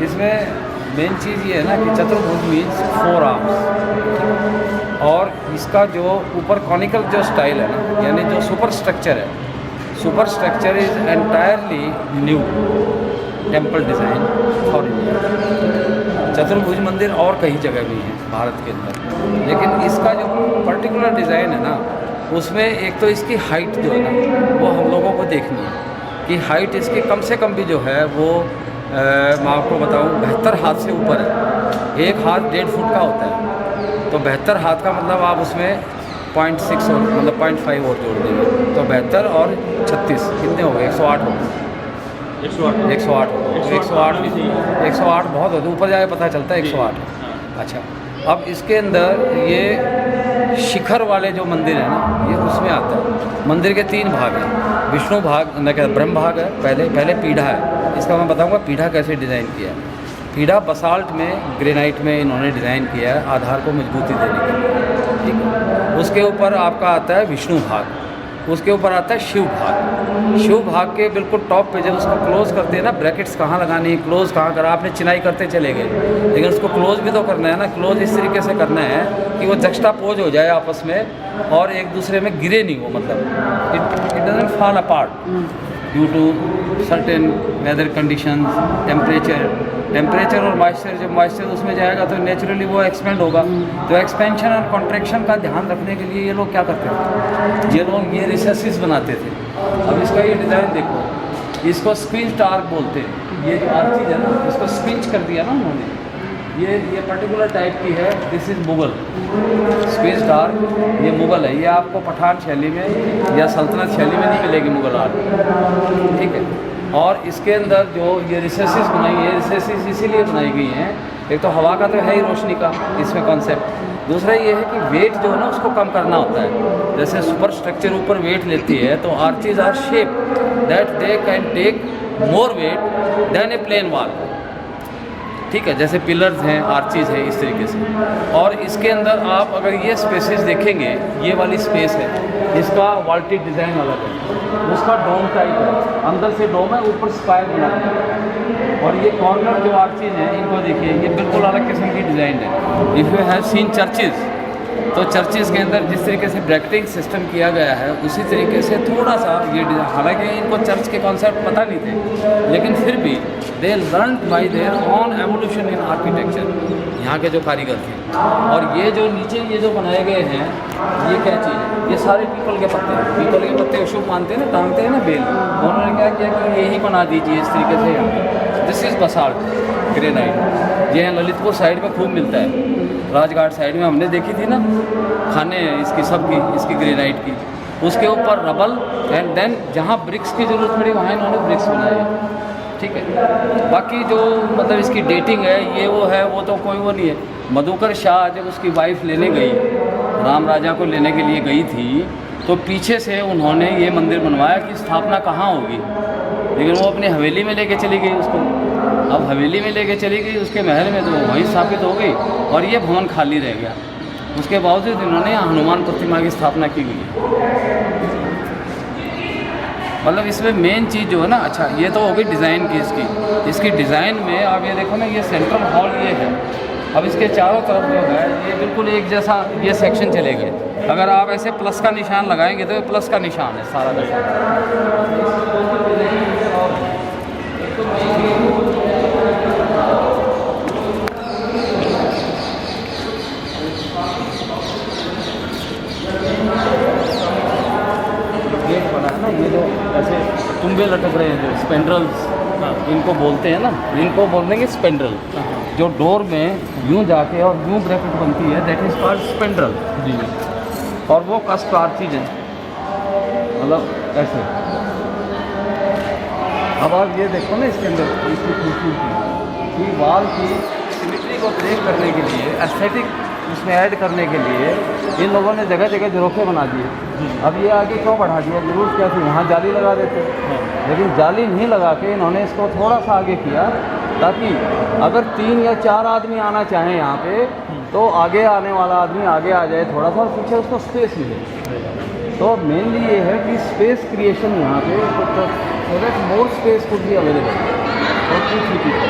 इसमें मेन चीज़ ये है ना कि चतुर्भुज मीन्स 4 आर्म्स, और इसका जो ऊपर कॉनिकल जो स्टाइल है ना, यानी जो सुपर स्ट्रक्चर है, super structure is entirely new temple design for India. चतुर्भुज मंदिर और कई जगह भी हैं भारत के अंदर, लेकिन इसका जो पर्टिकुलर डिज़ाइन है ना, उसमें एक तो इसकी हाइट जो है ना, वो हम लोगों को देखनी है कि हाइट इसकी कम से कम भी जो है वो मैं आपको बताऊँ 72 हाथ से ऊपर है। एक हाथ 1.5 फुट का होता है, तो 72 हाथ का मतलब आप उसमें 0.6 और मतलब 0.5 और जोड़ देंगे, तो 72 और 36 कितने हो गए? 108 हो गए। 108 बहुत होते, ऊपर जाके पता चलता है 108। अच्छा, अब इसके अंदर ये शिखर वाले जो मंदिर है ना, ये उसमें आता है। मंदिर के 3 भाग हैं, विष्णु भाग न क्या ब्रह्म भाग है, पहले पीढ़ा है। इसका मैं बताऊंगा पीढ़ा कैसे डिज़ाइन किया है। पीढ़ा बसाल्ट में, ग्रेनाइट में इन्होंने डिज़ाइन किया है आधार को मजबूती देने के लिए, ठीक है। उसके ऊपर आपका आता है विष्णु भाग, उसके ऊपर आता है शिव भाग। शिव भाग के बिल्कुल टॉप पे जब उसको क्लोज़ करते हैं ना, ब्रैकेट्स कहाँ लगानी है, क्लोज़ कहाँ करा, आपने चिनाई करते चले गए, लेकिन उसको क्लोज़ भी तो करना है ना। क्लोज़ इस तरीके से करना है कि वो जक्स्टापोज हो जाए आपस में और एक दूसरे में गिरे नहीं वो, मतलब it doesn't fall apart due to certain weather conditions, temperature और मॉइस्चर। जब मॉइस्चर उसमें जाएगा तो नेचुरली वो एक्सपेंड होगा। तो एक्सपेंशन और कॉन्ट्रैक्शन का ध्यान रखने के लिए ये लोग क्या करते थे, ये लोग ये रिसेसिस बनाते थे। अब इसका ये डिज़ाइन देखो, इसको स्क्विंच आर्क बोलते हैं। ये जो आर्चीज है ना, इसको स्क्विंच कर दिया ना उन्होंने, ये पर्टिकुलर टाइप की है। दिस इज़ मुगल स्क्विंच आर्क, ये मुगल है। ये आपको पठान शैली में या सल्तनत शैली में नहीं मिलेगी मुगल आर्क, ठीक है। और इसके अंदर जो ये रिसेसिस बनाई है, रिसेसिस इसीलिए बनाई गई हैं, एक तो हवा का तो है ही रोशनी का इसमें कॉन्सेप्ट, दूसरा ये है कि वेट जो है ना उसको कम करना होता है। जैसे सुपर स्ट्रक्चर ऊपर वेट लेती है, तो arches are shape that they can take more weight than a plain wall, ठीक है। जैसे पिलर्स हैं, आर्चीज है, इस तरीके से। और इसके अंदर आप अगर ये स्पेसेस देखेंगे, ये वाली स्पेस है, इसका वॉल्टेड डिज़ाइन अलग है, उसका डोम टाइप है, अंदर से डोम है, ऊपर स्पायर बना है। और ये कॉर्नर जो आर्चीज हैं, इनको देखिए, ये बिल्कुल अलग किस्म की डिज़ाइन है। If you have seen churches, तो चर्चेज़ के अंदर जिस तरीके से ब्रैकेटिंग सिस्टम किया गया है, उसी तरीके से थोड़ा सा ये, हालांकि इनको चर्च के कॉन्सेप्ट पता नहीं थे, लेकिन फिर भी they learn by there on evolution in architecture, यहाँ के जो कारीगर थे। और ये जो नीचे ये जो बनाए गए हैं, ये क्या चीज़ है, ये सारे पीपल के पत्ते हैं। पीपल के पत्ते शुभ मानते हैं ना, टांगते हैं ना बेल, उन्होंने क्या किया कि यही बना दीजिए इस तरीके से यहाँ। This is basalt granite. ये यहाँ ललितपुर साइड में खूब मिलता है, राजघाट साइड में हमने देखी थी ना खाने इसकी, सबकी इसकी ग्रेनाइट की। उसके ऊपर रबल एंड देन जहाँ ब्रिक्स की ज़रूरत पड़ी वहाँ इन्होंने ब्रिक्स बनाए, ठीक है। बाकी जो मतलब इसकी डेटिंग है, ये वो है, वो तो कोई वो नहीं है। मधुकर शाह जब उसकी वाइफ लेने गई, राम राजा को लेने के लिए गई थी, तो पीछे से उन्होंने ये मंदिर बनवाया कि स्थापना कहाँ होगी, लेकिन वो अपनी हवेली में लेके चली गई उसको। अब हवेली में लेके चली गई उसके महल में, तो वहीं स्थापित हो गई और ये भवन खाली रह गया। उसके बावजूद इन्होंने यहाँ हनुमान प्रतिमा की स्थापना की गई है। मतलब इसमें मेन चीज़ जो है ना, अच्छा ये तो हो गई डिज़ाइन की इसकी डिज़ाइन में आप ये देखो ना, ये सेंट्रल हॉल ये है। अब इसके चारों तरफ जो है ये बिल्कुल एक जैसा ये सेक्शन चले गए। अगर आप ऐसे प्लस का निशान लगाएंगे तो ये प्लस का निशान है सारा का गेट बना है ना, ये जो ऐसे तुम्बे लटक रहे हैं, जो स्पेंड्रल्स इनको बोलते हैं ना, इनको बोल देंगे स्पेंड्रल। जो डोर में यूँ जाके और यूँ ब्रैकेट बनती है, दैट इज़ कॉल्ड स्पेंड्रल जी। और वो कस्ट आर्चीज है, मतलब ऐसे। अब आप ये देखो ना, इसके अंदर इसकी खूबसूरती कि वाल की सिमेट्री को ब्रेक करने के लिए, एस्थेटिक उसमें ऐड करने के लिए इन लोगों ने जगह जगह झरोखे बना दिए। अब ये आगे क्यों बढ़ा दिया, जरूरत क्या थी, वहाँ जाली लगा देते, लेकिन जाली नहीं लगा के इन्होंने इसको थोड़ा सा आगे किया, ताकि अगर 3 या 4 आदमी आना चाहें यहाँ पे, तो आगे आने वाला आदमी आगे आ जाए थोड़ा सा, और पीछे उसको स्पेस मिले। तो मेनली ये है कि स्पेस क्रिएशन यहाँ पे, so that more space could be available for 2-3 people.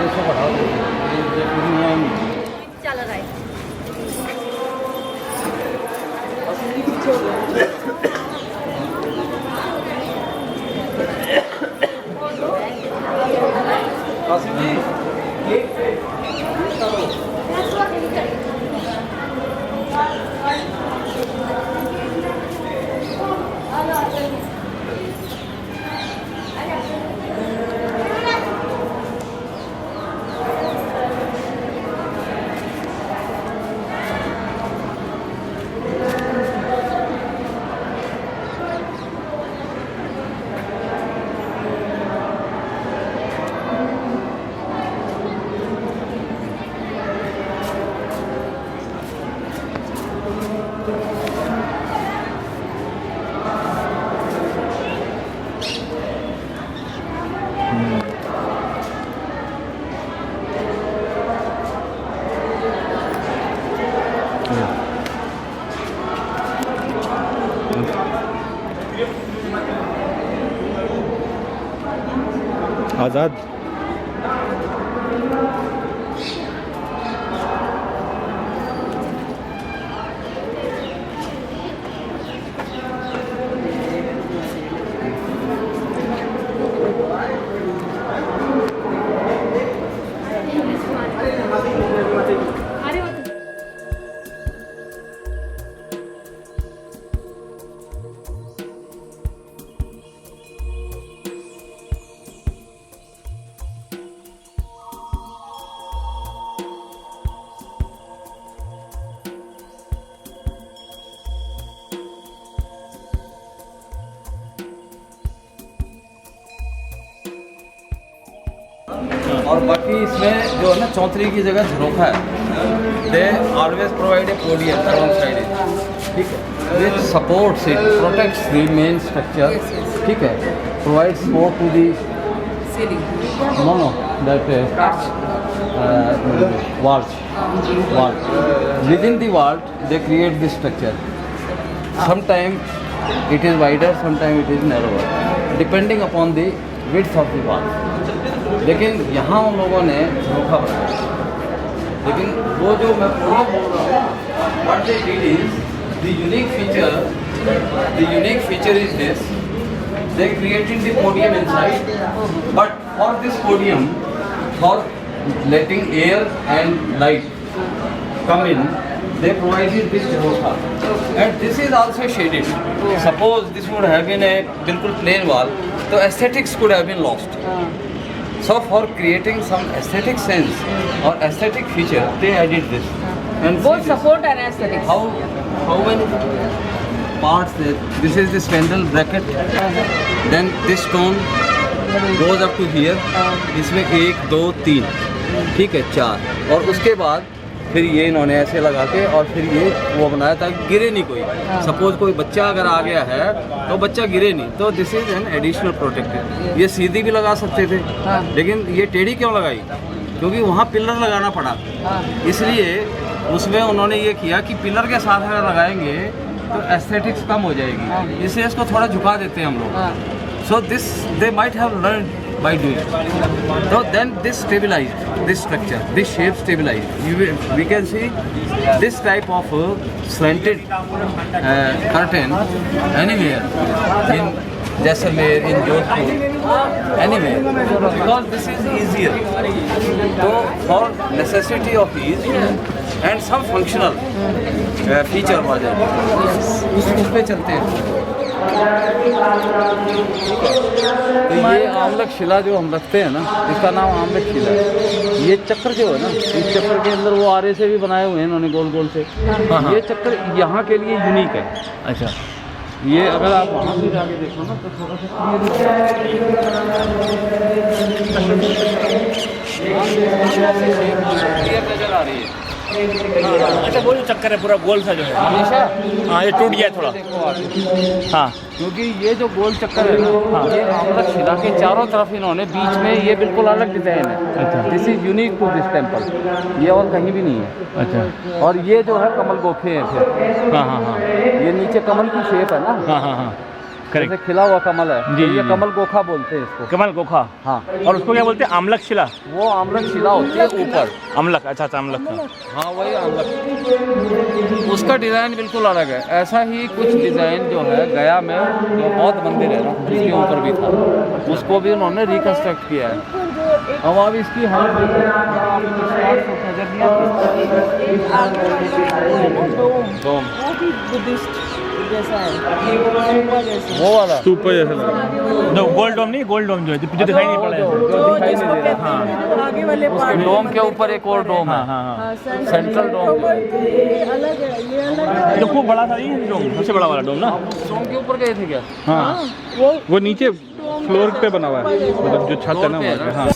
ये सब बढ़ाओ, ये चल रहा है। कासिम जी आज़ाद अरे वो तो और बाकी इसमें जो है ना चौधरी की जगह झरोखा है, they always provide a podium around side, ठीक है, which supports it, protects the main structure, ठीक है, provide support to the no no that wall within the wall they create this structure. Sometimes it is wider, sometimes it is narrower depending upon the width of the wall. लेकिन यहाँ उन लोगों ने झरोखा बनाया, लेकिन वो जो मैं पूरा बोल रहा हूँ, what they did is the unique feature is this: they created the podium inside, but for this podium, for letting air and light come in, they provided this jharokha, and this is also shaded. Suppose this would have been a bilkul plain wall, so aesthetics could have been lost. So for creating some aesthetic sense or aesthetic feature, they added this. And Both see this. support and aesthetics. How many parts there? This is the spindle bracket. Then this stone goes up to here. इसमें 1 2 3, ठीक है, 4, और उसके बाद फिर ये इन्होंने ऐसे लगा के और फिर ये वो बनाया ताकि गिरे नहीं कोई। सपोज कोई बच्चा अगर आ गया है तो बच्चा गिरे नहीं, तो this is an additional protected. ये सीधी भी लगा सकते थे, लेकिन ये टेढ़ी क्यों लगाई? क्योंकि वहाँ पिलर लगाना पड़ा, इसलिए उसमें उन्होंने ये किया कि पिलर के साथ अगर लगाएंगे तो एस्थेटिक्स कम हो जाएगी, इसलिए इसको थोड़ा झुका देते हैं हम लोग। So this they might have learn by doing. So then this stabilized this structure, this shape stabilized. We can see this type of slanted curtain anywhere in Jaisalmer, in Jodhpur, anywhere, because this is easier. So for necessity of ease and some functional feature was there, उस पे चलते हैं। तो ये आमलक शिला जो हम रखते हैं ना, इसका नाम आमलक शिला है। ये चक्र जो है ना, इस चक्र के अंदर वो आरे से भी बनाए हुए हैं इन्होंने, गोल गोल से। ये चक्र यहाँ के लिए यूनिक है। अच्छा, ये अगर आप वहाँ से जाके देखो ना तो थोड़ा सा क्लियर नजर आ रही है। अच्छा, वो जो चक्कर है पूरा गोल सा जो है, हमेशा हाँ ये टूट गया थोड़ा। देखो आगे, हाँ क्योंकि ये जो गोल चक्कर है ना, ये आमलक शिला के चारों तरफ इन्होंने, बीच में ये बिल्कुल अलग डिजाइन है। अच्छा, this is unique to this temple, ये और कहीं भी नहीं है। अच्छा, और ये जो है कमल गोखे हैं फिर। हाँ हाँ हाँ, ये नीचे कमल की शेप है ना। हाँ हाँ हाँ, जैसे खिला हुआ कमल है, जी, तो ये जी। कमल गोखा बोलते हैं इसको। कमल गोखा। हाँ, और उसको क्या बोलते हैं? आमलक शिला। वो आमलक शिला होती है ऊपर। अमलक, अच्छा अच्छा, अमलक का। हाँ वही आमलक। उसका डिज़ाइन बिल्कुल अलग है। ऐसा ही कुछ डिज़ाइन जो है गया में जो बौद्ध मंदिर है ना, उसके ऊपर भी था, उसको भी उन्होंने रिकन्स्ट्रक्ट किया है। अब आप इसकी हालत देखिए, आप नजर नहीं आती। एक आगे वाला वो है ना डोम, डोम, वो भी बुद्धिस्ट जैसा है, स्तूपा जैसा। वो वाला ऊपर जैसा लग रहा है। आगे वाला जो गोल्ड डोम नहीं, गोल्ड डोम जो है जो पीछे दिखाई नहीं पड़ रहा है। जो दिखाई जिसको नहीं दे कहते रहा। हैं जो आगे वाले उसके part डोम में के ऊपर एक और डोम है। हाँ हाँ हाँ। हाँ, सेंट्रल डोम। ये अलग है, ये अलग है। जो खूब बड़ा था ये डोम, सबसे बड़ा वाला डोम ना। डोम के ऊपर गए थे क्या? हाँ, वो वो नीचे फ्लोर पे बना हुआ है, मतलब जो छत है ना फ्लोर पे है वहाँ पे। ना? हाँ